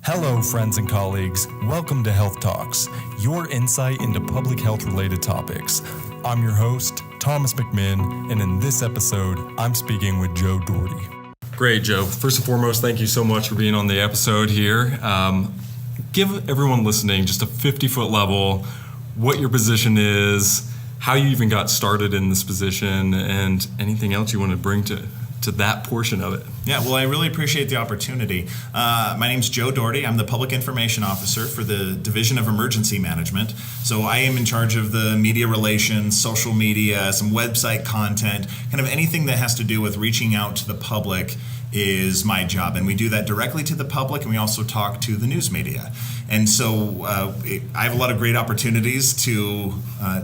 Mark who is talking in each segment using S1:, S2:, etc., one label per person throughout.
S1: Hello, friends and colleagues. Welcome to Health Talks, your insight into public health-related topics. I'm your host, Thomas McMinn, and in this episode, I'm speaking with Joe Dougherty. Great, Joe. First and foremost, thank you so much for being on the episode here. Give everyone listening just a 50-foot level, what your position is, how you even got started in this position, and anything else you want to bring to that portion of it.
S2: Yeah, well, I really appreciate the opportunity. My name's Joe Dougherty. I'm the Public Information Officer for the Division of Emergency Management. So I am in charge of the media relations, social media, some website content, kind of anything that has to do with reaching out to the public is my job. And we do that directly to the public, and we also talk to the news media. And so I have a lot of great opportunities to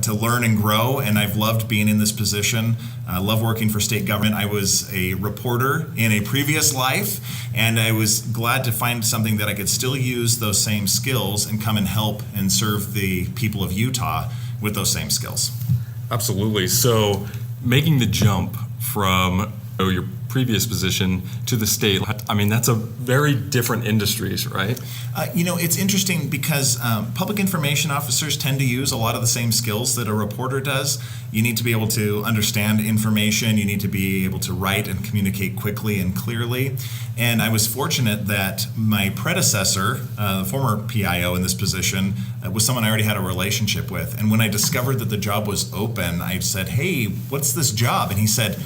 S2: learn and grow, and I've loved being in this position. I love working for state government. I was a reporter in a previous life, and I was glad to find something that I could still use those same skills and come and help and serve the people of Utah with those same skills.
S1: Absolutely. So making the jump from your previous position to the state, I mean, that's a very different industries, right?
S2: It's interesting because public information officers tend to use a lot of the same skills that a reporter does. You need to be able to understand information. You need to be able to write and communicate quickly and clearly. And I was fortunate that my predecessor, the former PIO in this position, was someone I already had a relationship with. And when I discovered that the job was open, I said, "Hey, what's this job?" And he said,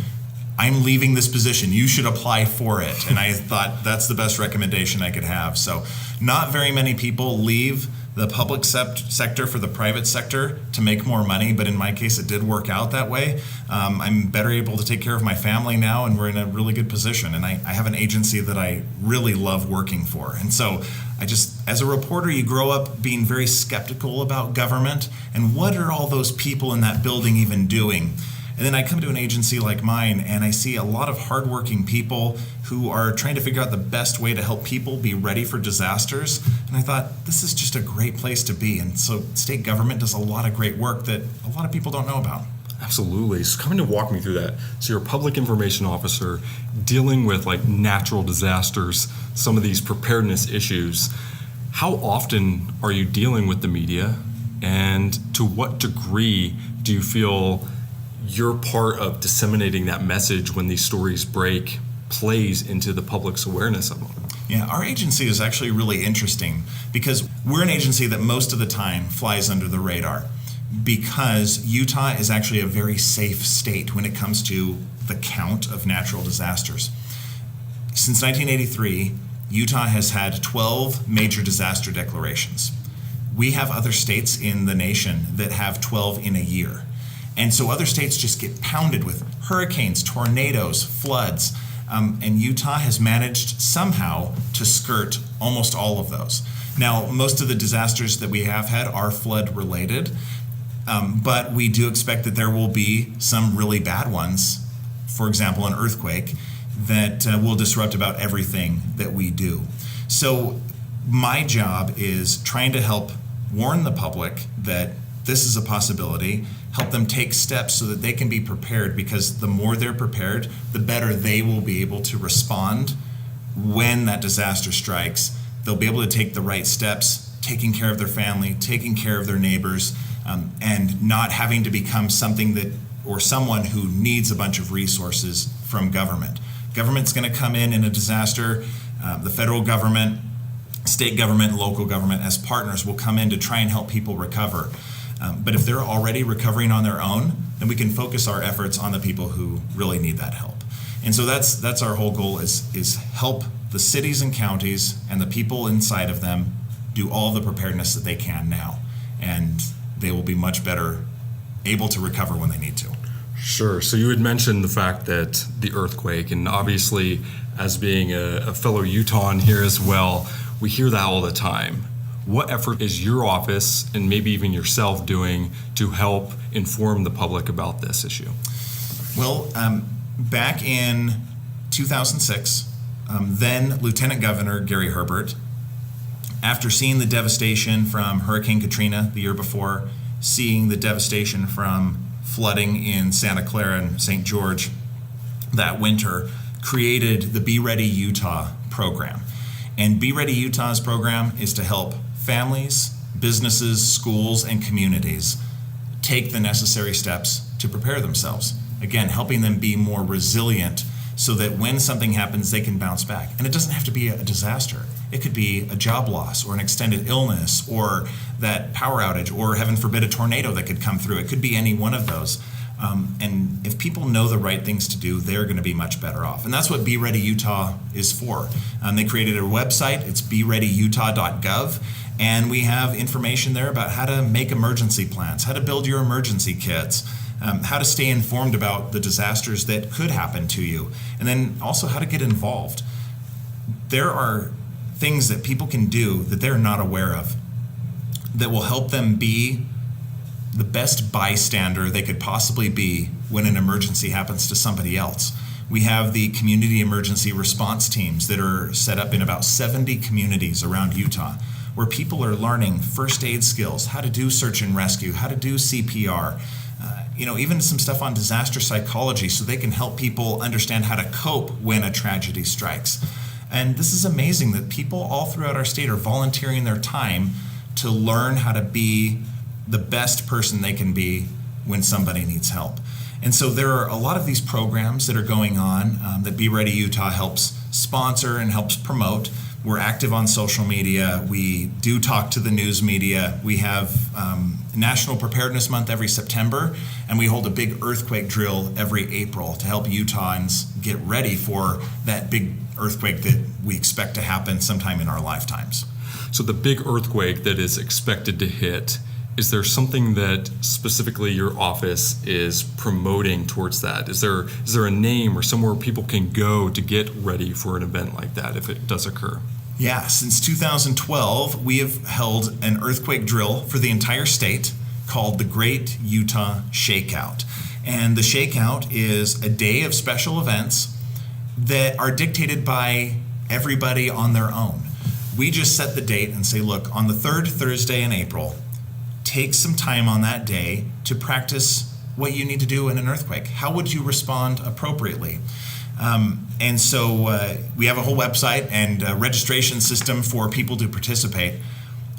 S2: "I'm leaving this position. You should apply for it." And I thought that's the best recommendation I could have. So not very many people leave the public sector for the private sector to make more money, but in my case, it did work out that way. I'm better able to take care of my family now, and we're in a really good position. And I have an agency that I really love working for. And so as a reporter, you grow up being very skeptical about government and what are all those people in that building even doing? And then I come to an agency like mine and I see a lot of hardworking people who are trying to figure out the best way to help people be ready for disasters. And I thought, this is just a great place to be. And so state government does a lot of great work that a lot of people don't know about.
S1: Absolutely. So come to walk me through that. So you're a public information officer dealing with like natural disasters, some of these preparedness issues. How often are you dealing with the media? And to what degree do you feel you're part of disseminating that message when these stories break, plays into the public's awareness of them?
S2: Yeah, our agency is actually really interesting because we're an agency that most of the time flies under the radar because Utah is actually a very safe state when it comes to the count of natural disasters. Since 1983, Utah has had 12 major disaster declarations. We have other states in the nation that have 12 in a year. And so other states just get pounded with hurricanes, tornadoes, floods, and Utah has managed somehow to skirt almost all of those. Now, most of the disasters that we have had are flood related, but we do expect that there will be some really bad ones, for example, an earthquake, that will disrupt about everything that we do. So my job is trying to help warn the public that this is a possibility, help them take steps so that they can be prepared, because the more they're prepared, the better they will be able to respond when that disaster strikes. They'll be able to take the right steps, taking care of their family, taking care of their neighbors, and not having to become something that, or someone who needs a bunch of resources from government. Government's going to come in a disaster. The federal government, state government, local government as partners will come in to try and help people recover. But if they're already recovering on their own, then we can focus our efforts on the people who really need that help. And so that's our whole goal is help the cities and counties and the people inside of them do all the preparedness that they can now. And they will be much better able to recover when they need to.
S1: Sure. So you had mentioned the fact that the earthquake, and obviously as being a fellow Utahn here as well, we hear that all the time. What effort is your office and maybe even yourself doing to help inform the public about this issue?
S2: Well, back in 2006, then Lieutenant Governor Gary Herbert, after seeing the devastation from Hurricane Katrina the year before, seeing the devastation from flooding in Santa Clara and St. George that winter, created the Be Ready Utah program. And Be Ready Utah's program is to help families, businesses, schools, and communities take the necessary steps to prepare themselves. Again, helping them be more resilient so that when something happens, they can bounce back. And it doesn't have to be a disaster. It could be a job loss or an extended illness or that power outage or, heaven forbid, a tornado that could come through. It could be any one of those. And if people know the right things to do, they're going to be much better off. And that's what Be Ready Utah is for. They created a website. It's bereadyutah.gov. And we have information there about how to make emergency plans, how to build your emergency kits, how to stay informed about the disasters that could happen to you, and then also how to get involved. There are things that people can do that they're not aware of that will help them be the best bystander they could possibly be when an emergency happens to somebody else. We have the community emergency response teams that are set up in about 70 communities around Utah, where people are learning first aid skills, how to do search and rescue, how to do CPR, even some stuff on disaster psychology so they can help people understand how to cope when a tragedy strikes. And this is amazing that people all throughout our state are volunteering their time to learn how to be the best person they can be when somebody needs help. And so there are a lot of these programs that are going on that Be Ready Utah helps sponsor and helps promote. We're active on social media. We do talk to the news media. We have National Preparedness Month every September, and we hold a big earthquake drill every April to help Utahns get ready for that big earthquake that we expect to happen sometime in our lifetimes.
S1: So the big earthquake that is expected to hit, is there something that specifically your office is promoting towards that? Is there a name or somewhere people can go to get ready for an event like that if it does occur?
S2: Yeah, since 2012, we have held an earthquake drill for the entire state called the Great Utah Shakeout. And the Shakeout is a day of special events that are dictated by everybody on their own. We just set the date and say, look, on the third Thursday in April, take some time on that day to practice what you need to do in an earthquake. How would you respond appropriately? And so we have a whole website and a registration system for people to participate.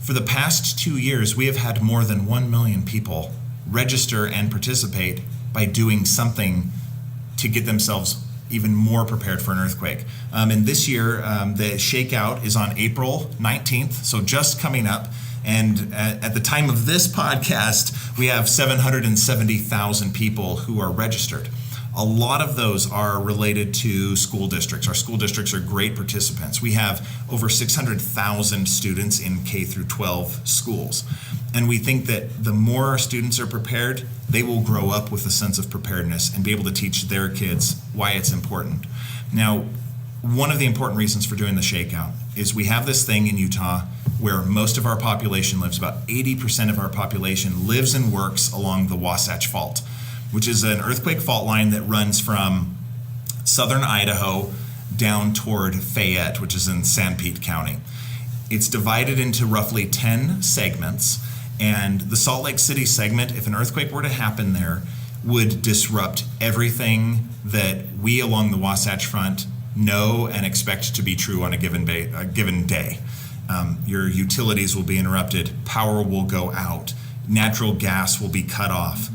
S2: For the past 2 years, we have had more than 1 million people register and participate by doing something to get themselves even more prepared for an earthquake. And this year, the Shakeout is on April 19th, so just coming up. And at the time of this podcast, we have 770,000 people who are registered. A lot of those are related to school districts. Our school districts are great participants. We have over 600,000 students in K through 12 schools. And we think that the more our students are prepared, they will grow up with a sense of preparedness and be able to teach their kids why it's important. Now, one of the important reasons for doing the Shakeout is we have this thing in Utah where most of our population lives. About 80% of our population lives and works along the Wasatch Fault, which is an earthquake fault line that runs from southern Idaho down toward Fayette, which is in Sanpete County. It's divided into roughly 10 segments, and the Salt Lake City segment, if an earthquake were to happen there, would disrupt everything that we along the Wasatch Front know and expect to be true on a given day. Your utilities will be interrupted, power will go out, natural gas will be cut off.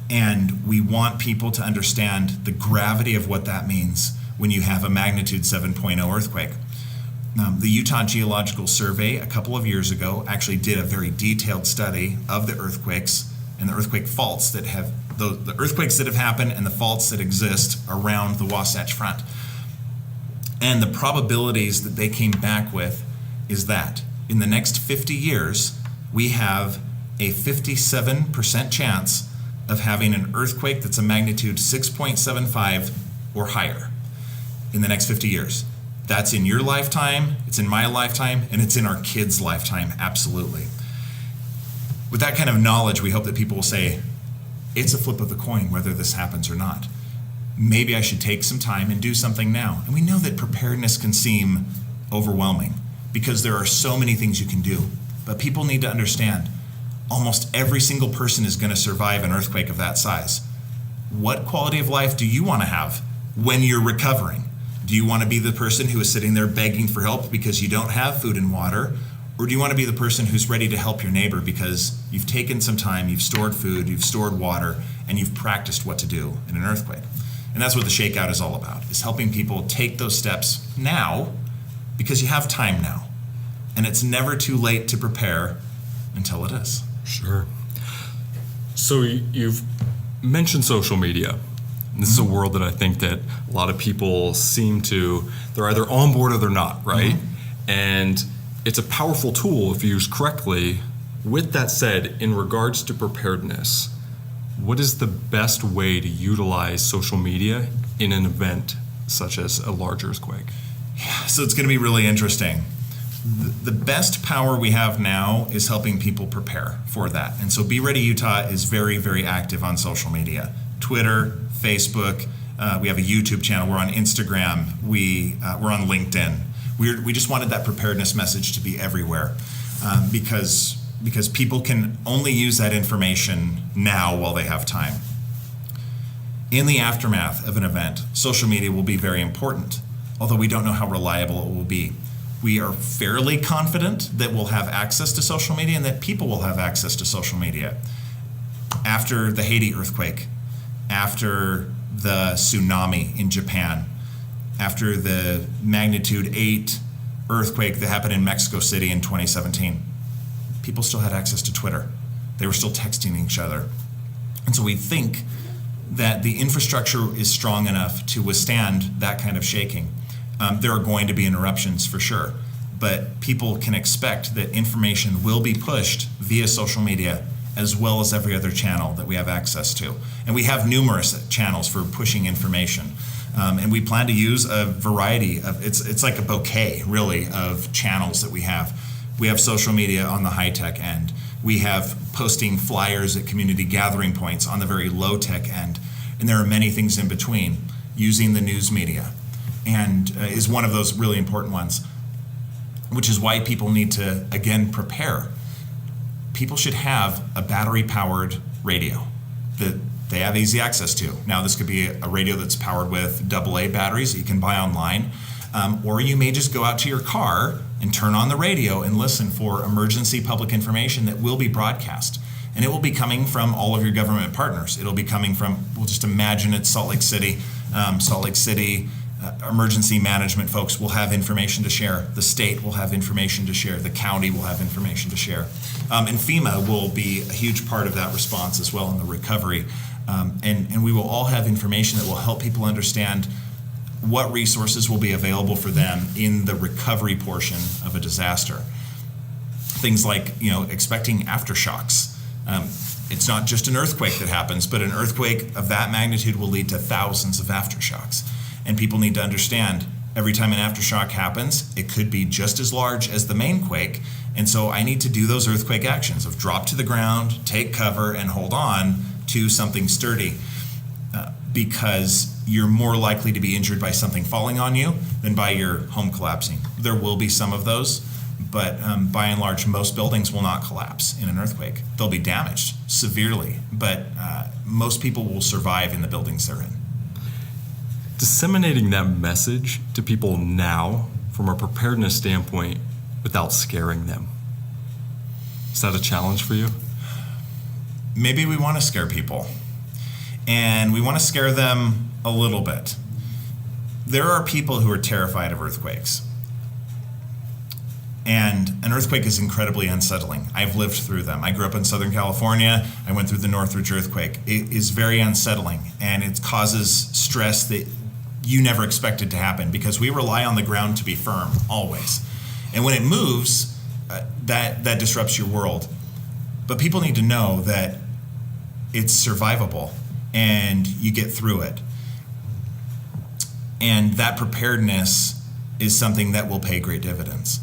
S2: And we want people to understand the gravity of what that means when you have a magnitude 7.0 earthquake. The Utah Geological Survey a couple of years ago actually did a very detailed study of the earthquakes and the earthquake faults that have, the earthquakes that have happened and the faults that exist around the Wasatch Front. And the probabilities that they came back with is that in the next 50 years, we have a 57% chance of having an earthquake that's a magnitude 6.75 or higher in the next 50 years. That's in your lifetime, it's in my lifetime, and it's in our kids' lifetime, absolutely. With that kind of knowledge, we hope that people will say, it's a flip of the coin whether this happens or not. Maybe I should take some time and do something now. And we know that preparedness can seem overwhelming because there are so many things you can do. But people need to understand almost every single person is going to survive an earthquake of that size. What quality of life do you want to have when you're recovering? Do you want to be the person who is sitting there begging for help because you don't have food and water? Or do you want to be the person who's ready to help your neighbor because you've taken some time, you've stored food, you've stored water, and you've practiced what to do in an earthquake? And that's what the Shakeout is all about, is helping people take those steps now because you have time now. And it's never too late to prepare until it is.
S1: Sure. So you've mentioned social media. This is a world that I think that a lot of people they're either on board or they're not, right? And it's a powerful tool if used correctly. With that said, in regards to preparedness, what is the best way to utilize social media in an event such as a large earthquake?
S2: So it's going to be really interesting. The best power we have now is helping people prepare for that. And so Be Ready Utah is very, very active on social media. Twitter, Facebook, we have a YouTube channel, we're on Instagram, we're on LinkedIn. We just wanted that preparedness message to be everywhere because people can only use that information now while they have time. In the aftermath of an event, social media will be very important, although we don't know how reliable it will be. We are fairly confident that we'll have access to social media and that people will have access to social media. After the Haiti earthquake, after the tsunami in Japan, after the magnitude 8 earthquake that happened in Mexico City in 2017, people still had access to Twitter. They were still texting each other. And so we think that the infrastructure is strong enough to withstand that kind of shaking. There are going to be interruptions for sure, but people can expect that information will be pushed via social media as well as every other channel that we have access to. And we have numerous channels for pushing information. And we plan to use a variety of, it's like a bouquet, really, of channels that we have. We have social media on the high-tech end. We have posting flyers at community gathering points on the very low-tech end. And there are many things in between. Using the news media and is one of those really important ones, which is why people need to, again, prepare. People should have a battery-powered radio that they have easy access to. Now, this could be a radio that's powered with AA batteries that you can buy online, or you may just go out to your car and turn on the radio and listen for emergency public information that will be broadcast. And it will be coming from all of your government partners. It'll be coming from, we'll just imagine it's Salt Lake City. Emergency management folks will have information to share. The state will have information to share. The county will have information to share. And FEMA will be a huge part of that response as well in the recovery. And we will all have information that will help people understand what resources will be available for them in the recovery portion of a disaster. Things like, expecting aftershocks. It's not just an earthquake that happens, but an earthquake of that magnitude will lead to thousands of aftershocks. And people need to understand every time an aftershock happens, it could be just as large as the main quake. And so I need to do those earthquake actions of drop to the ground, take cover, and hold on to something sturdy because you're more likely to be injured by something falling on you than by your home collapsing. There will be some of those, but by and large, most buildings will not collapse in an earthquake. They'll be damaged severely, but most people will survive in the buildings they're in.
S1: Disseminating that message to people now from a preparedness standpoint without scaring them. Is that a challenge for you?
S2: Maybe we want to scare people, and we want to scare them a little bit. There are people who are terrified of earthquakes, and an earthquake is incredibly unsettling. I've lived through them. I grew up in Southern California. I went through the Northridge earthquake. It is very unsettling, and it causes stress that you never expected to happen because we rely on the ground to be firm, always. And when it moves, that disrupts your world. But people need to know that it's survivable and you get through it. And that preparedness is something that will pay great dividends.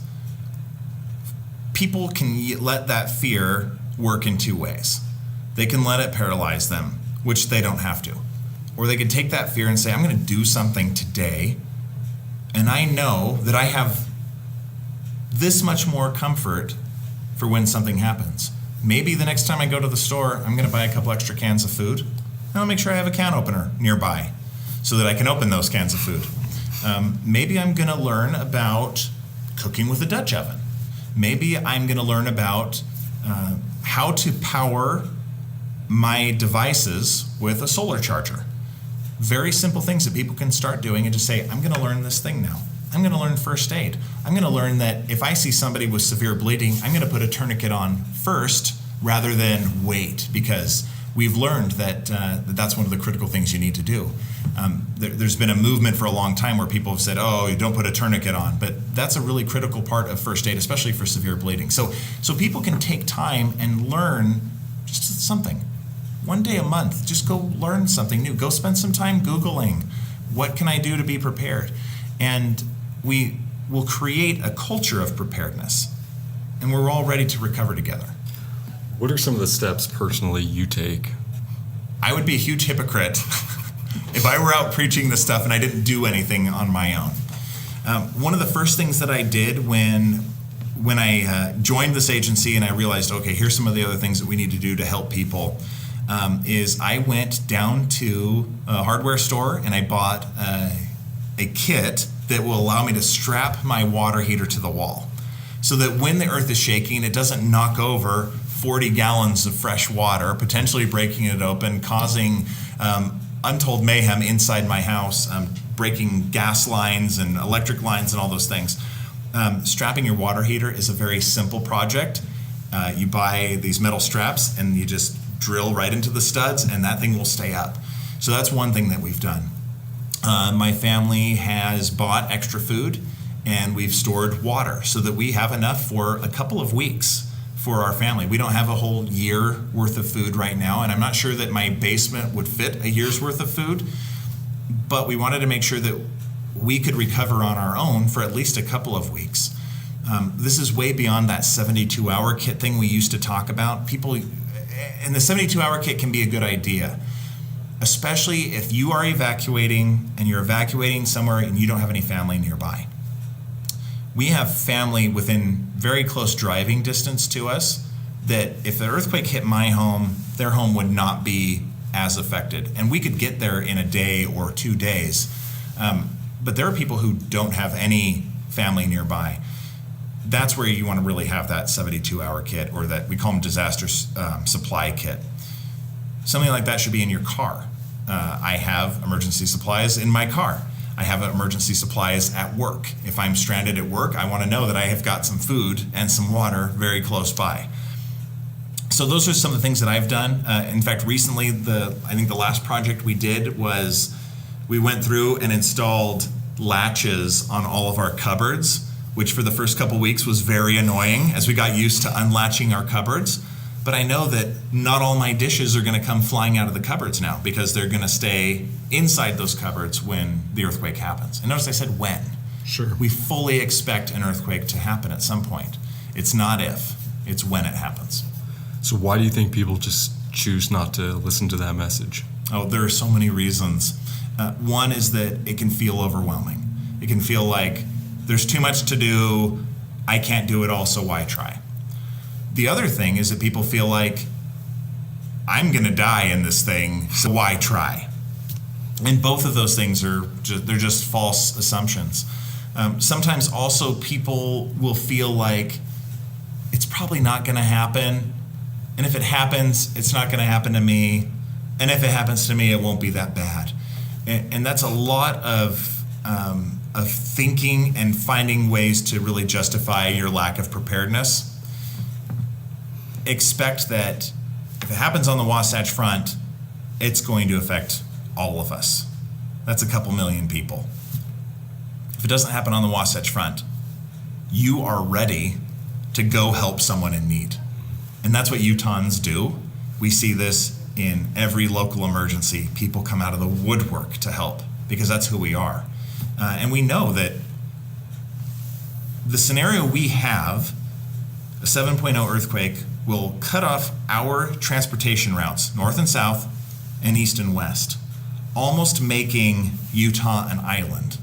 S2: People can let that fear work in two ways. They can let it paralyze them, which they don't have to. Or they can take that fear and say, I'm going to do something today, and I know that I have this much more comfort for when something happens. Maybe the next time I go to the store, I'm going to buy a couple extra cans of food, and I'll make sure I have a can opener nearby so that I can open those cans of food. Maybe I'm going to learn about cooking with a Dutch oven. Maybe I'm going to learn about how to power my devices with a solar charger. Very simple things that people can start doing and just say, I'm going to learn this thing now. I'm going to learn first aid. I'm going to learn that if I see somebody with severe bleeding, I'm going to put a tourniquet on first rather than wait, because we've learned that that's one of the critical things you need to do. There's been a movement for a long time where people have said, oh, you don't put a tourniquet on, but that's a really critical part of first aid, especially for severe bleeding. So people can take time and learn just something. One day a month, just go learn something new. Go spend some time Googling, what can I do to be prepared? And we will create a culture of preparedness, and we're all ready to recover together.
S1: What are some of the steps personally you take?
S2: I would be a huge hypocrite if I were out preaching this stuff and I didn't do anything on my own. One of the first things that I did when I joined this agency and I realized, okay, here's some of the other things that we need to do to help people, is I went down to a hardware store and I bought a kit that will allow me to strap my water heater to the wall so that when the earth is shaking, it doesn't knock over 40 gallons of fresh water, potentially breaking it open, causing untold mayhem inside my house, breaking gas lines and electric lines and all those things. Strapping your water heater is a very simple project. You buy these metal straps and you just drill right into the studs and that thing will stay up. So that's one thing that we've done. My family has bought extra food and we've stored water so that we have enough for a couple of weeks for our family. We don't have a whole year worth of food right now, and I'm not sure that my basement would fit a year's worth of food, but we wanted to make sure that we could recover on our own for at least a couple of weeks. This is way beyond that 72-hour kit thing we used to talk about. People, and the 72-hour kit can be a good idea, especially if you are evacuating and you're evacuating somewhere and you don't have any family nearby. We have family within very close driving distance to us that if the earthquake hit my home, their home would not be as affected. And we could get there in a day or 2 days. But there are people who don't have any family nearby. That's where you want to really have that 72-hour kit, or that we call them disaster supply kit. Something like that should be in your car. I have emergency supplies in my car. I have emergency supplies at work. If I'm stranded at work, I want to know that I have got some food and some water very close by. So those are some of the things that I've done. In fact, recently, I think the last project we did was we went through and installed latches on all of our cupboards, which for the first couple weeks was very annoying as we got used to unlatching our cupboards. But I know that not all my dishes are going to come flying out of the cupboards now, because they're going to stay inside those cupboards when the earthquake happens. And notice I said when.
S1: Sure.
S2: We fully expect an earthquake to happen at some point. It's not if, it's when it happens.
S1: So why do you think people just choose not to listen to that message?
S2: Oh, there are so many reasons. One is that it can feel overwhelming. It can feel like there's too much to do, I can't do it all, so why try? The other thing is that people feel like, I'm going to die in this thing, so why try? And both of those things they're just false assumptions. Sometimes also people will feel like it's probably not going to happen, and if it happens, it's not going to happen to me, and if it happens to me, it won't be that bad. And that's a lot of thinking and finding ways to really justify your lack of preparedness. Expect that if it happens on the Wasatch Front, it's going to affect all of us. That's a couple million people. If it doesn't happen on the Wasatch Front, you are ready to go help someone in need. And that's what Utahns do. We see this in every local emergency. People come out of the woodwork to help because that's who we are. And we know that the scenario we have, a 7.0 earthquake, will cut off our transportation routes, north and south and east and west, almost making Utah an island.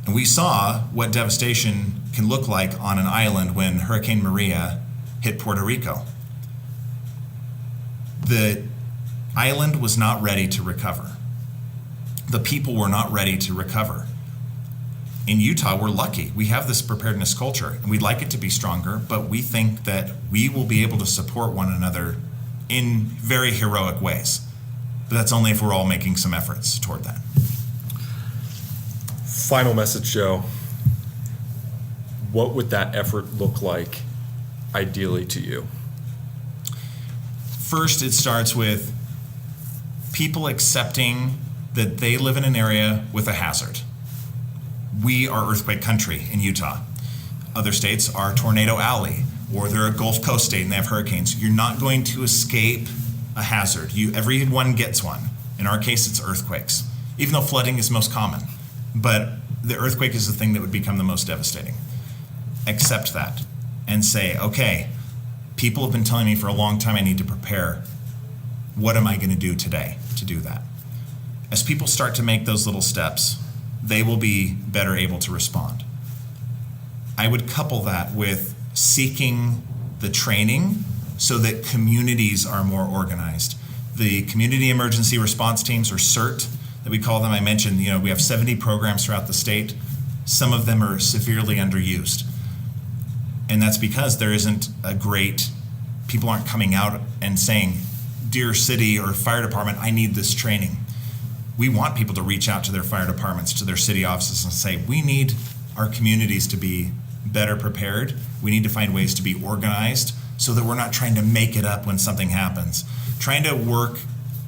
S2: And we saw what devastation can look like on an island when Hurricane Maria hit Puerto Rico. The island was not ready to recover. The people were not ready to recover. in Utah, we're lucky. We have this preparedness culture, and we'd like it to be stronger, but we think that we will be able to support one another in very heroic ways. But that's only if we're all making some efforts toward that.
S1: Final message, Joe. What would that effort look like, ideally, to you?
S2: First, it starts with people accepting that they live in an area with a hazard. We are earthquake country in Utah. Other states are tornado alley, or they're a Gulf Coast state and they have hurricanes. You're not going to escape a hazard. Everyone gets one. In our case, it's earthquakes, even though flooding is most common. But the earthquake is the thing that would become the most devastating. Accept that and say, okay, people have been telling me for a long time I need to prepare. What am I going to do today to do that? As people start to make those little steps, they will be better able to respond. I would couple that with seeking the training so that communities are more organized. The Community Emergency Response Teams, or CERT, that we call them, I mentioned, we have 70 programs throughout the state. Some of them are severely underused. And that's because there isn't people aren't coming out and saying, dear city or fire department, I need this training. We want people to reach out to their fire departments, to their city offices and say, we need our communities to be better prepared. We need to find ways to be organized so that we're not trying to make it up when something happens. Trying to work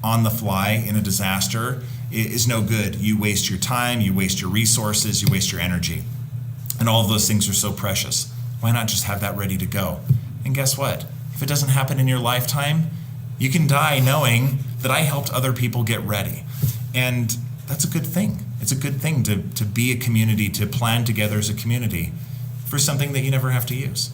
S2: on the fly in a disaster is no good. You waste your time, you waste your resources, you waste your energy. And all of those things are so precious. Why not just have that ready to go? And guess what? If it doesn't happen in your lifetime, you can die knowing that I helped other people get ready. And that's a good thing. It's a good thing to be a community, to plan together as a community for something that you never have to use.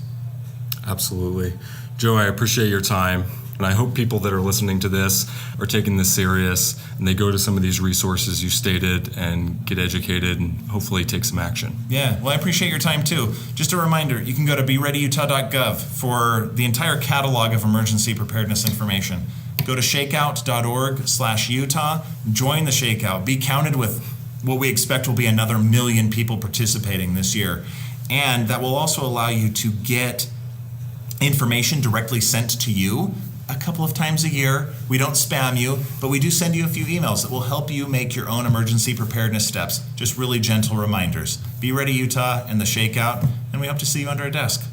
S1: Absolutely. Joe, I appreciate your time. And I hope people that are listening to this are taking this serious and they go to some of these resources you stated and get educated and hopefully take some action.
S2: Yeah, well, I appreciate your time too. Just a reminder, you can go to bereadyutah.gov for the entire catalog of emergency preparedness information. Go to shakeout.org/Utah, join the Shakeout, be counted with what we expect will be another 1 million people participating this year. And that will also allow you to get information directly sent to you a couple of times a year. We don't spam you, but we do send you a few emails that will help you make your own emergency preparedness steps. Just really gentle reminders. Be Ready Utah and the Shakeout, and we hope to see you under a desk.